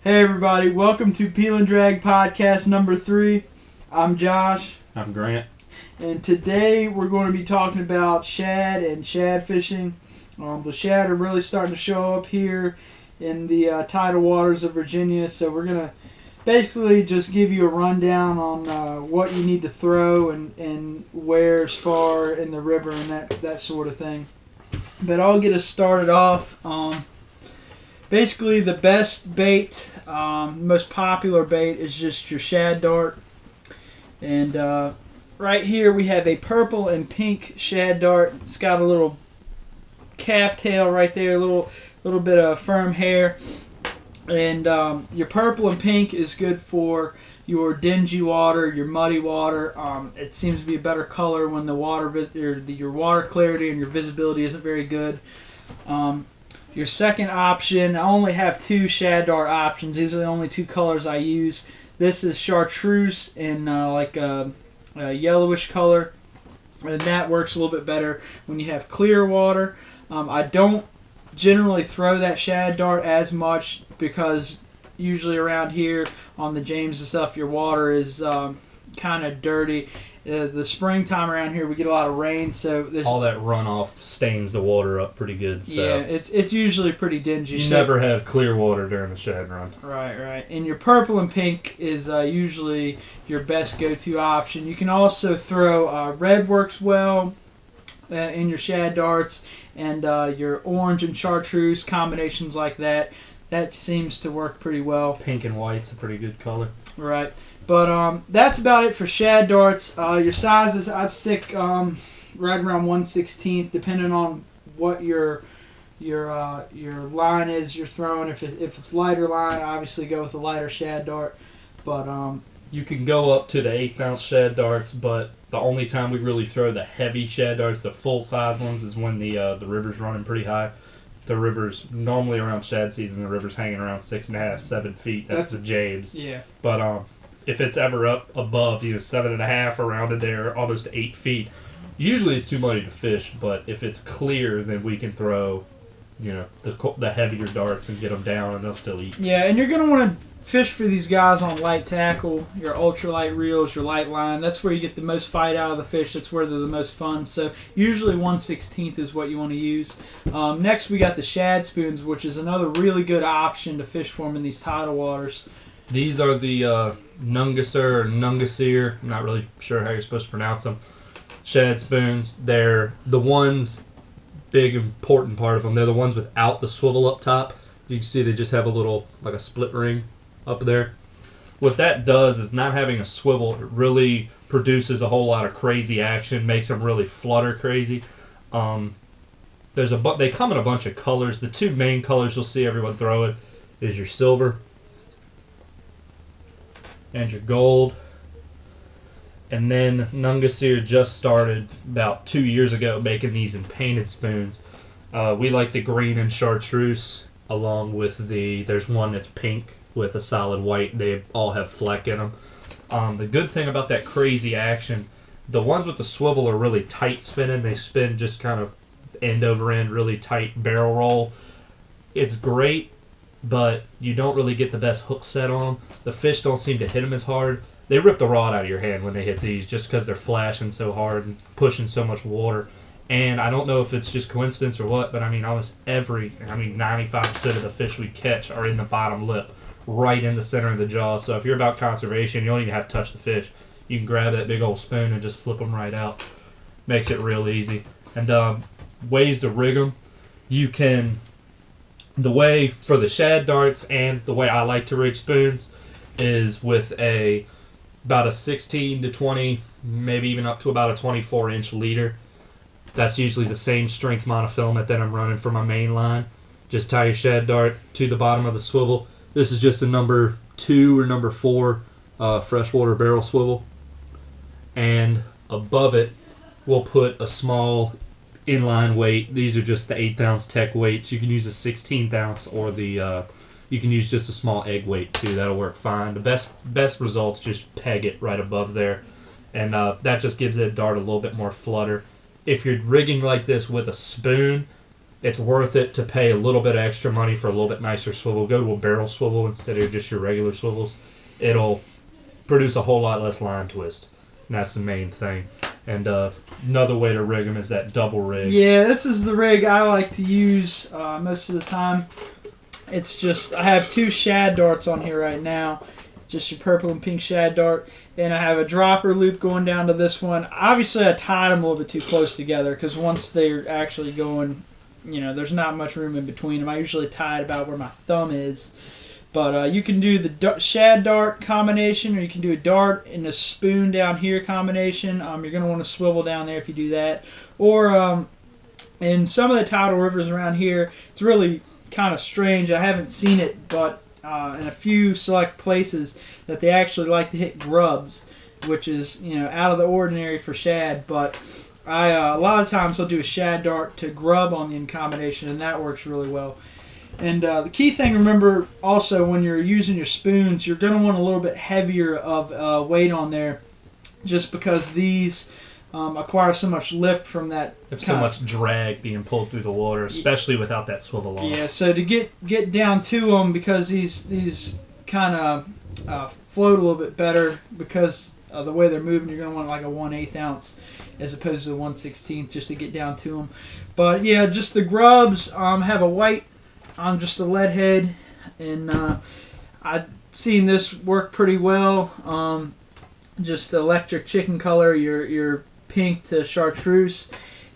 Hey everybody, welcome to Peelin Drag Podcast number 3. I'm Josh. I'm Grant. And today we're going to be talking about shad and shad fishing. The shad are really starting to show up here in the tidal waters of Virginia, so we're going to basically just give you a rundown on what you need to throw and where's far in the river and that sort of thing. But I'll get us started off. Basically, the best bait, most popular bait is just your shad dart. And right here we have a purple and pink shad dart. It's got a little calf tail right there, a little bit of firm hair. And your purple and pink is good for your dingy water, your muddy water. It seems to be a better color when the water, your water clarity and your visibility isn't very good. Your second option, I only have 2 shad dart options. These are the only 2 colors I use. This is chartreuse in like a yellowish color, and that works a little bit better when you have clear water. I don't generally throw that shad dart as much because usually around here on the James and stuff, your water is kind of dirty. The springtime around here, we get a lot of rain, so there's all that runoff stains the water up pretty good. So yeah, it's usually pretty dingy. You never have clear water during the shad run. Right. And your purple and pink is usually your best go-to option. You can also throw red works well in your shad darts, and your orange and chartreuse combinations like that. That seems to work pretty well. Pink and white's a pretty good color. Right. But that's about it for shad darts. Your sizes, I'd stick right around 1/16, depending on what your line is you're throwing. If it's lighter line, obviously go with a lighter shad dart. But you can go up to the 1/8 ounce shad darts, but the only time we really throw the heavy shad darts, the full size ones, is when the river's running pretty high. The river's normally around shad season. The river's hanging around 6.5, 7 feet. That's the James. Yeah. But if it's ever up above 7.5 around it there, almost 8 feet, usually it's too muddy to fish. But if it's clear, then we can throw, the heavier darts and get them down, and they'll still eat. Yeah, and you're gonna want to fish for these guys on light tackle, your ultralight reels, your light line. That's where you get the most fight out of the fish. That's where they're the most fun. So usually 1/16 is what you want to use. Next, we got the shad spoons, which is another really good option to fish for them in these tidal waters. These are the Nungasir or Nungasir. I'm not really sure how you're supposed to pronounce them. Shad spoons. They're the ones, big important part of them. They're the ones without the swivel up top. You can see they just have a little, like a split ring up there. What that does is not having a swivel, it really produces a whole lot of crazy action, makes them really flutter crazy. They come in a bunch of colors. The 2 main colors you'll see everyone throw it is your silver and your gold. And then Nungasir just started about 2 years ago making these in painted spoons. We like the green and chartreuse, along with there's one that's pink with a solid white. They all have fleck in them. The good thing about that crazy action, the ones with the swivel are really tight spinning. They spin just kind of end over end, really tight barrel roll. It's great, but you don't really get the best hook set on them. The fish don't seem to hit them as hard. They rip the rod out of your hand when they hit these, just because they're flashing so hard and pushing so much water. And I don't know if it's just coincidence or what, but almost 95% of the fish we catch are in the bottom lip, right in the center of the jaw. So if you're about conservation, you don't even have to touch the fish. You can grab that big old spoon and just flip them right out. Makes it real easy. And ways to rig them, the way for the shad darts and the way I like to rig spoons is with about a 16 to 20, maybe even up to about a 24-inch leader. That's usually the same strength monofilament that I'm running for my main line. Just tie your shad dart to the bottom of the swivel. This is just a number 2 or number 4 freshwater barrel swivel. And above it, we'll put a small inline weight. These are just the 1/8 ounce tech weights. You can use a 16th ounce or you can use just a small egg weight too. That'll work fine. The best results, just peg it right above there. And that just gives that dart a little bit more flutter. If you're rigging like this with a spoon, it's worth it to pay a little bit of extra money for a little bit nicer swivel. Go to a barrel swivel instead of just your regular swivels. It'll produce a whole lot less line twist. And that's the main thing. And another way to rig them is that double rig. Yeah, this is the rig I like to use most of the time. It's just, I have 2 shad darts on here right now. Just your purple and pink shad dart. And I have a dropper loop going down to this one. Obviously, I tied them a little bit too close together because once they're actually going, there's not much room in between them. I usually tie it about where my thumb is. But you can do the shad dart combination, or you can do a dart and a spoon down here combination. You're going to want to swivel down there if you do that. Or in some of the tidal rivers around here, it's really kind of strange. I haven't seen it, but in a few select places that they actually like to hit grubs, which is out of the ordinary for shad. But a lot of times I'll do a shad dart to grub on the combination, and that works really well. And the key thing, remember also when you're using your spoons, you're going to want a little bit heavier of weight on there, just because these acquire so much lift from that. There's so much drag being pulled through the water, especially without that swivel on. Yeah, so to get down to them, because these kind of float a little bit better because of the way they're moving, you're going to want like a 1/8 ounce as opposed to 1/16 just to get down to them. But yeah, just the grubs have a white on just a lead head, and I've seen this work pretty well. Just electric chicken color, your pink to chartreuse,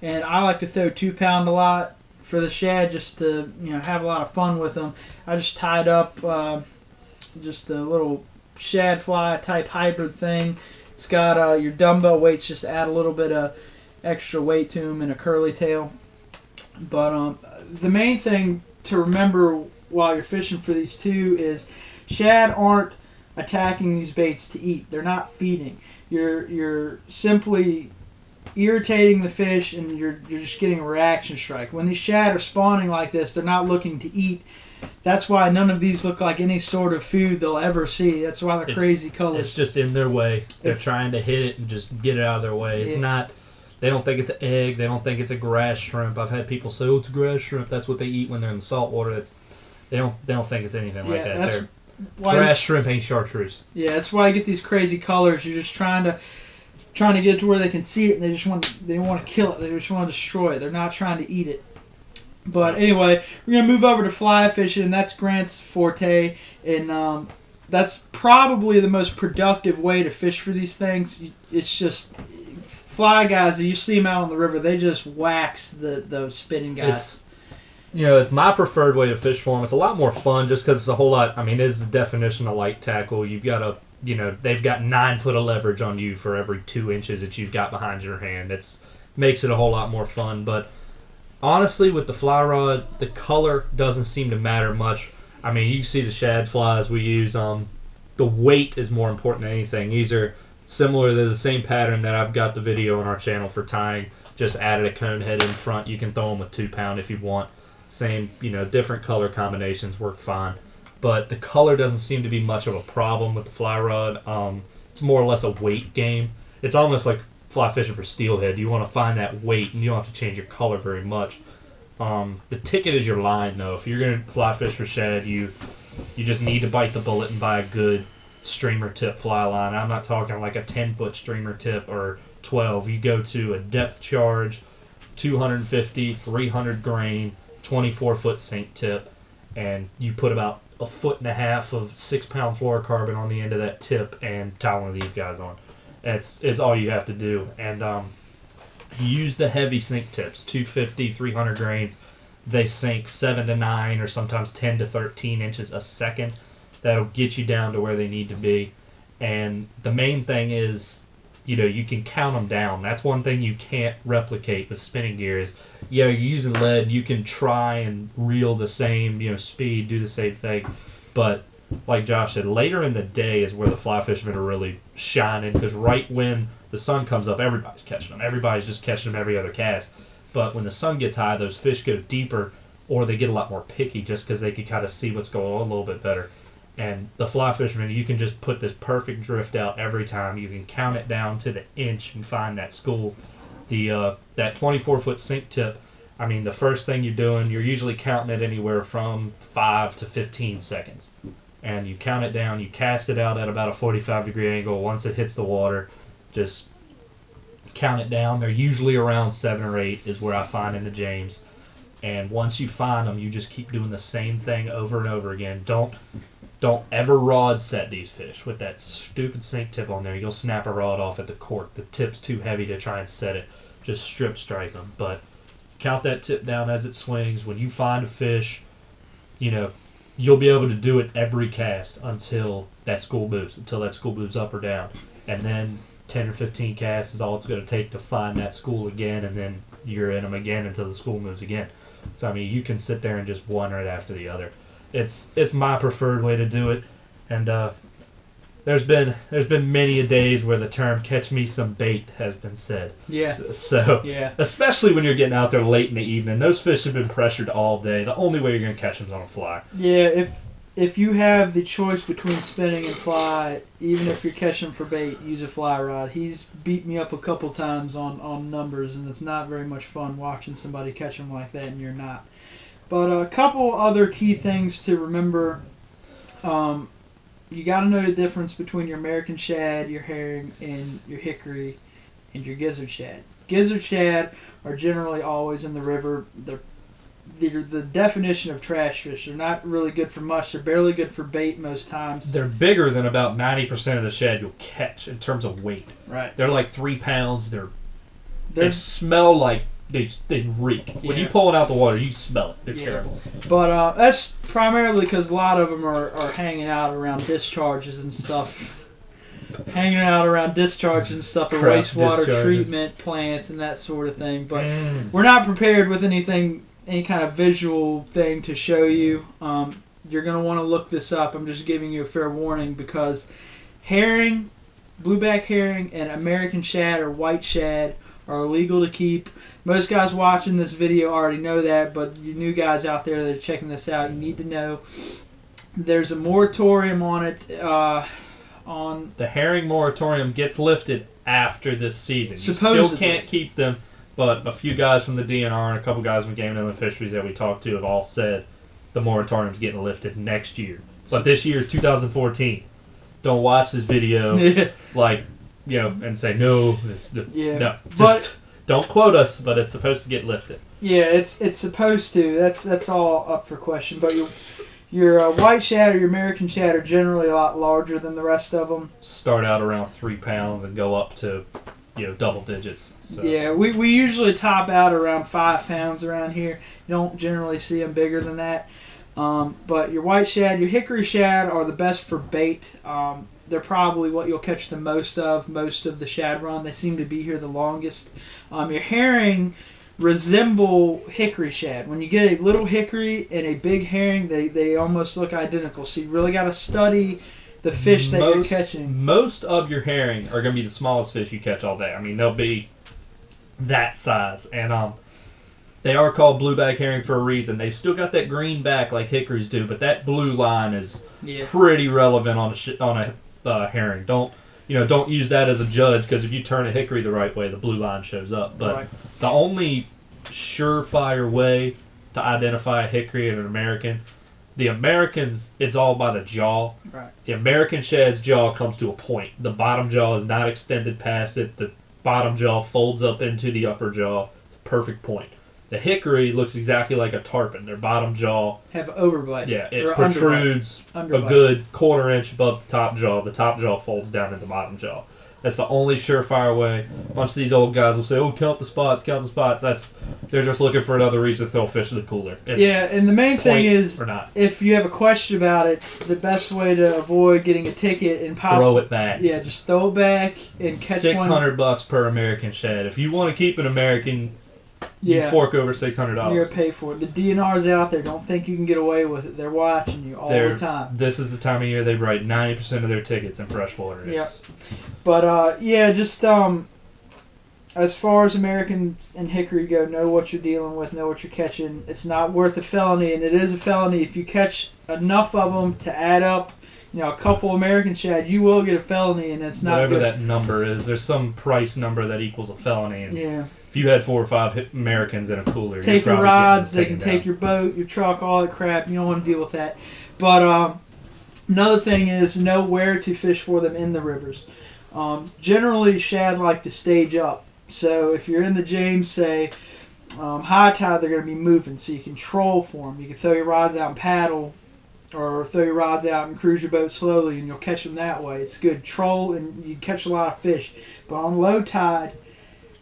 and I like to throw 2 pound a lot for the shad just to have a lot of fun with them. I just tied up just a little shad fly type hybrid thing. It's got your dumbbell weights just to add a little bit of extra weight to them and a curly tail. But the main thing to remember while you're fishing for these two is shad aren't attacking these baits to eat. They're not feeding. You're simply irritating the fish, and you're just getting a reaction strike. When these shad are spawning like this, they're not looking to eat. That's why none of these look like any sort of food they'll ever see. That's why they're crazy colors. It's just in their way. They're trying to hit it and just get it out of their way. It's not. They don't think it's an egg. They don't think it's a grass shrimp. I've had people say, "Oh, it's a grass shrimp. That's what they eat when they're in the salt water." They don't think it's anything like that. Grass shrimp ain't chartreuse. Yeah, that's why I get these crazy colors. You're just trying to get it to where they can see it, and they want to kill it. They just want to destroy it. They're not trying to eat it. But anyway, we're gonna move over to fly fishing, and that's Grant's forte, and that's probably the most productive way to fish for these things. It's just fly guys, you see them out on the river, they just wax those spinning guys. It's my preferred way to fish for them. It's a lot more fun just because it's a whole lot. I mean, it's the definition of light tackle. You've got they've got 9 foot of leverage on you for every 2 inches that you've got behind your hand. Makes it a whole lot more fun. But honestly, with the fly rod, the color doesn't seem to matter much. I mean, you can see the shad flies we use. The weight is more important than anything. These are similar to the same pattern that I've got the video on our channel for tying. Just added a cone head in front. You can throw them with 2 pound if you want. Same, different color combinations work fine. But the color doesn't seem to be much of a problem with the fly rod. It's more or less a weight game. It's almost like fly fishing for steelhead. You want to find that weight, and you don't have to change your color very much. The ticket is your line, though. If you're going to fly fish for shad, you just need to bite the bullet and buy a good streamer tip fly line. I'm not talking like a 10-foot streamer tip or 12. You go to a depth charge, 250, 300 grain, 24-foot sink tip, and you put about 1.5 foot of 6-pound fluorocarbon on the end of that tip and tie one of these guys on. It's all you have to do. And you use the heavy sink tips, 250, 300 grains. They sink 7 to 9 or sometimes 10 to 13 inches a second. That'll get you down to where they need to be. And the main thing is, you can count them down. That's one thing you can't replicate with spinning gear is, you're using lead, you can try and reel the same, speed, do the same thing. But like Josh said, later in the day is where the fly fishermen are really shining, because right when the sun comes up, everybody's catching them. Everybody's just catching them every other cast. But when the sun gets high, those fish go deeper, or they get a lot more picky just because they can kind of see what's going on a little bit better. And the fly fisherman, you can just put this perfect drift out every time. You can count it down to the inch and find that school. That 24-foot sink tip, I mean, the first thing you're doing, you're usually counting it anywhere from 5 to 15 seconds. And you count it down, you cast it out at about a 45-degree angle. Once it hits the water, just count it down. They're usually around 7 or 8 is where I find in the James. And once you find them, you just keep doing the same thing over and over again. Don't ever rod set these fish with that stupid sink tip on there. You'll snap a rod off at the cork. The tip's too heavy to try and set it. Just strip strike them. But count that tip down as it swings. When you find a fish, you'll be able to do it every cast until that school moves up or down. And then 10 or 15 casts is all it's going to take to find that school again, and then you're in them again until the school moves again. So, I mean, you can sit there and just one right after the other. It's my preferred way to do it. And there's been many a days where the term "catch me some bait" has been said. Yeah. So, yeah. Especially when you're getting out there late in the evening, those fish have been pressured all day. The only way you're going to catch them is on a fly. Yeah, if you have the choice between spinning and fly, even if you're catching for bait, use a fly rod. He's beat me up a couple times on numbers, and it's not very much fun watching somebody catch them like that and you're not. But a couple other key things to remember. You got to know the difference between your American shad, your herring, and your hickory, and your gizzard shad. Gizzard shad are generally always in the river. They're the definition of trash fish. They're not really good for much. They're barely good for bait most times. They're bigger than about 90% of the shad you'll catch in terms of weight. Right. They're like 3 pounds. They smell like they reek. When you pull it out the water, you smell it. They're terrible. But that's primarily because a lot of them are hanging out around discharges and stuff. Hanging out around discharges and stuff, or wastewater treatment plants and that sort of thing. But we're not prepared with any kind of visual thing to show you. You're going to want to look this up. I'm just giving you a fair warning because herring, blueback herring, and American shad or white shad are illegal to keep. Most guys watching this video already know that, but you new guys out there that are checking this out, you need to know there's a moratorium on it. The herring moratorium gets lifted after this season. Supposedly. You still can't keep them, but a few guys from the DNR and a couple guys from Game and Inland Fisheries that we talked to have all said the moratorium's getting lifted next year. But this year is 2014. Don't watch this video and say no. No, just don't quote us. But it's supposed to get lifted. Yeah, it's supposed to. That's all up for question. But your white shad or your American shad are generally a lot larger than the rest of them. Start out around 3 pounds and go up to double digits. So. Yeah, we usually top out around 5 pounds around here. You don't generally see them bigger than that. But your white shad, your hickory shad are the best for bait. They're probably what you'll catch the most of the shad run. They seem to be here the longest. Your herring resemble hickory shad. When you get a little hickory and a big herring, they almost look identical. So you really got to study the fish that you're catching. Most of your herring are going to be the smallest fish you catch all day. I mean, they'll be that size. And they are called blueback herring for a reason. They've still got that green back like hickories do, but that blue line is pretty relevant on a herring. Don't use that as a judge, because if you turn a hickory the right way, the blue line shows up. But the only surefire way to identify a hickory and an American, the Americans, it's all by the jaw. Right. The American shad's jaw comes to a point. The bottom jaw is not extended past it. The bottom jaw folds up into the upper jaw. It's a perfect point. The hickory looks exactly like a tarpon. Their bottom jaw have overbite. Yeah, it protrudes a good quarter inch above the top jaw. The top jaw folds down into the bottom jaw. That's the only surefire way. A bunch of these old guys will say, "Oh, count the spots, count the spots." They're just looking for another reason to throw fish in the cooler. And the main thing is, if you have a question about it, the best way to avoid getting a ticket and throw it back. Yeah, just throw it back and catch $600 per American shad. If you want to keep an American, you fork over $600. You're gonna pay for it. The DNR's out there. Don't think you can get away with it. They're watching you all the time. This is the time of year they write 90% of their tickets in freshwater. Yeah. But just as far as Americans and hickory go, know what you're dealing with, know what you're catching. It's not worth a felony, and it is a felony if you catch enough of them to add up. A couple American shad, you will get a felony, and it's not whatever good. That number is. There's some price number that equals a felony. And if you had 4 or 5 Americans in a cooler, take you're your probably rods, they getting can taken take your boat, your truck, all that crap. You don't want to deal with that. But another thing is know where to fish for them in the rivers. Generally, shad like to stage up. So if you're in the James, say, high tide, they're going to be moving, so you can troll for them. You can throw your rods out and paddle, or throw your rods out and cruise your boat slowly, and you'll catch them that way. It's good. Troll, and you catch a lot of fish. But on low tide,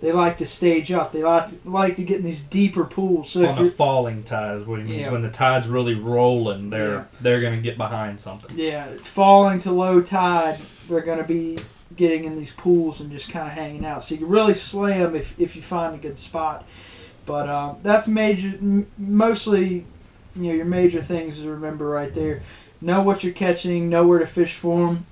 they like to stage up. They like to get in these deeper pools. So on a falling tide is what he means. Yeah. When the tide's really rolling, they're going to get behind something. Yeah, falling to low tide, they're going to be getting in these pools and just kind of hanging out. So you can really slay them if you find a good spot. But that's mostly, your major things to remember right there. Know what you're catching, know where to fish for them,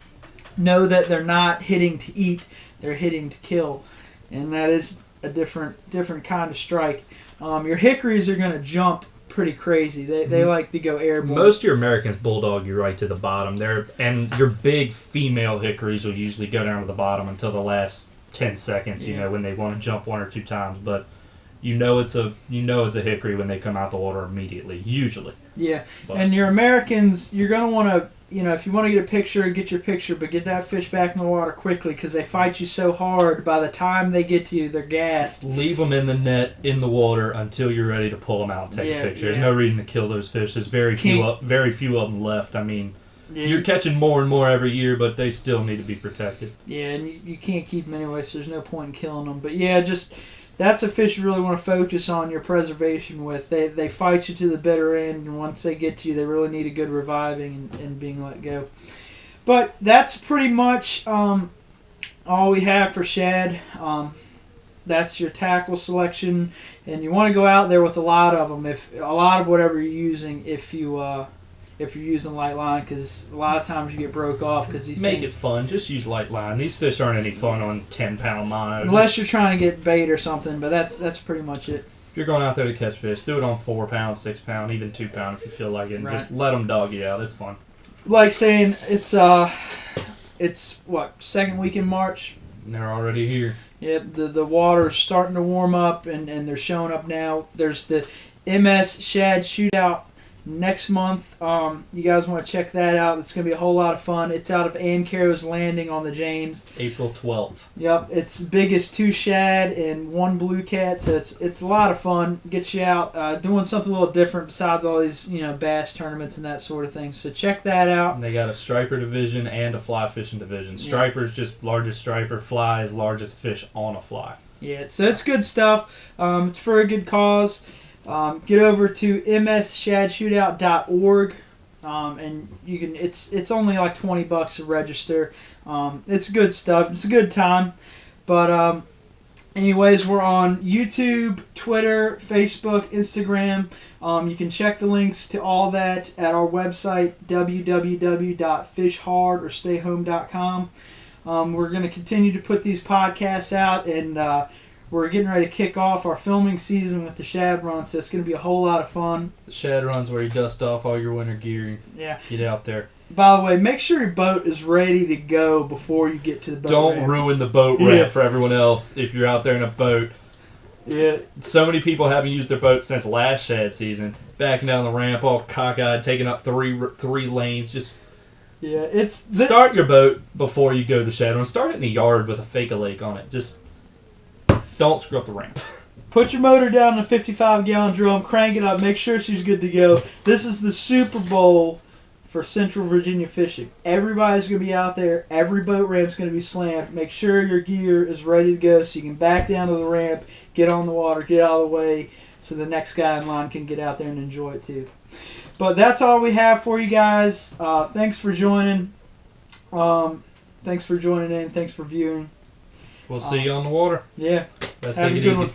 know that they're not hitting to eat, they're hitting to kill. And that is a different kind of strike. Your hickories are going to jump pretty crazy. They like to go airborne. Most of your Americans bulldog you right to the bottom. And your big female hickories will usually go down to the bottom until the last 10 seconds, when they want to jump 1 or 2 times. But it's a hickory when they come out the water immediately, usually. Yeah, but. And your Americans, you're going to want to, if you want to get a picture, get your picture, but get that fish back in the water quickly because they fight you so hard. By the time they get to you, they're gassed. Leave them in the net, in the water, until you're ready to pull them out and take a picture. There's no reason to kill those fish. There's very few of them left. I mean, you're catching more and more every year, but they still need to be protected. Yeah, and you can't keep them anyway, so there's no point in killing them. But yeah, that's a fish you really want to focus on your preservation with. They fight you to the bitter end, and once they get to you, they really need a good reviving and being let go. But that's pretty much all we have for shad. That's your tackle selection, and you want to go out there with a lot of them. If a lot of whatever you're using, if you're using light line, because a lot of times you get broke off because these Make things, it fun. Just use light line. These fish aren't any fun on 10-pound mono. unless you're trying to get bait or something. But that's pretty much it. If you're going out there to catch fish, do it on 4-pound, 6-pound, even 2-pound if you feel like it. And Right. just let them dog you out. It's fun. Like saying it's what, second week in March. And they're already here. Yep, the water's starting to warm up and they're showing up now. There's the MS Shad Shootout next month. You guys want to check that out. It's going to be a whole lot of fun. It's out of Ancaro's Landing on the James. April 12th. Yep, it's big as 2 shad and 1 blue cat, so it's a lot of fun. Get you out doing something a little different besides all these bass tournaments and that sort of thing. So check that out. And they got a striper division and a fly fishing division. Striper's just largest striper. Fly is largest fish on a fly. Yeah, so it's good stuff. It's for a good cause. Get over to msshadshootout.org, and you can. It's only like $20 to register. It's good stuff. It's a good time. But anyways, we're on YouTube, Twitter, Facebook, Instagram. You can check the links to all that at our website www.fishhardorstayhome.com. We're going to continue to put these podcasts out, and we're getting ready to kick off our filming season with the shad run, so it's going to be a whole lot of fun. The shad run's where you dust off all your winter gear and get out there. By the way, make sure your boat is ready to go before you get to the boat Don't ramp. ruin the boat ramp for everyone else if you're out there in a boat. Yeah. So many people haven't used their boat since last shad season. Backing down the ramp, all cockeyed, taking up three lanes. Just start your boat before you go to the shad run. Start it in the yard with a fake a lake on it. Just don't screw up the ramp. Put your motor down in a 55-gallon drum, crank it up, make sure she's good to go. This is the Super Bowl for Central Virginia fishing. Everybody's going to be out there. Every boat ramp's going to be slammed. Make sure your gear is ready to go so you can back down to the ramp, get on the water, get out of the way so the next guy in line can get out there and enjoy it too. But that's all we have for you guys. Thanks for joining. Thanks for joining in. Thanks for viewing. We'll see you on the water. Yeah. Best Have take a it good easy. one.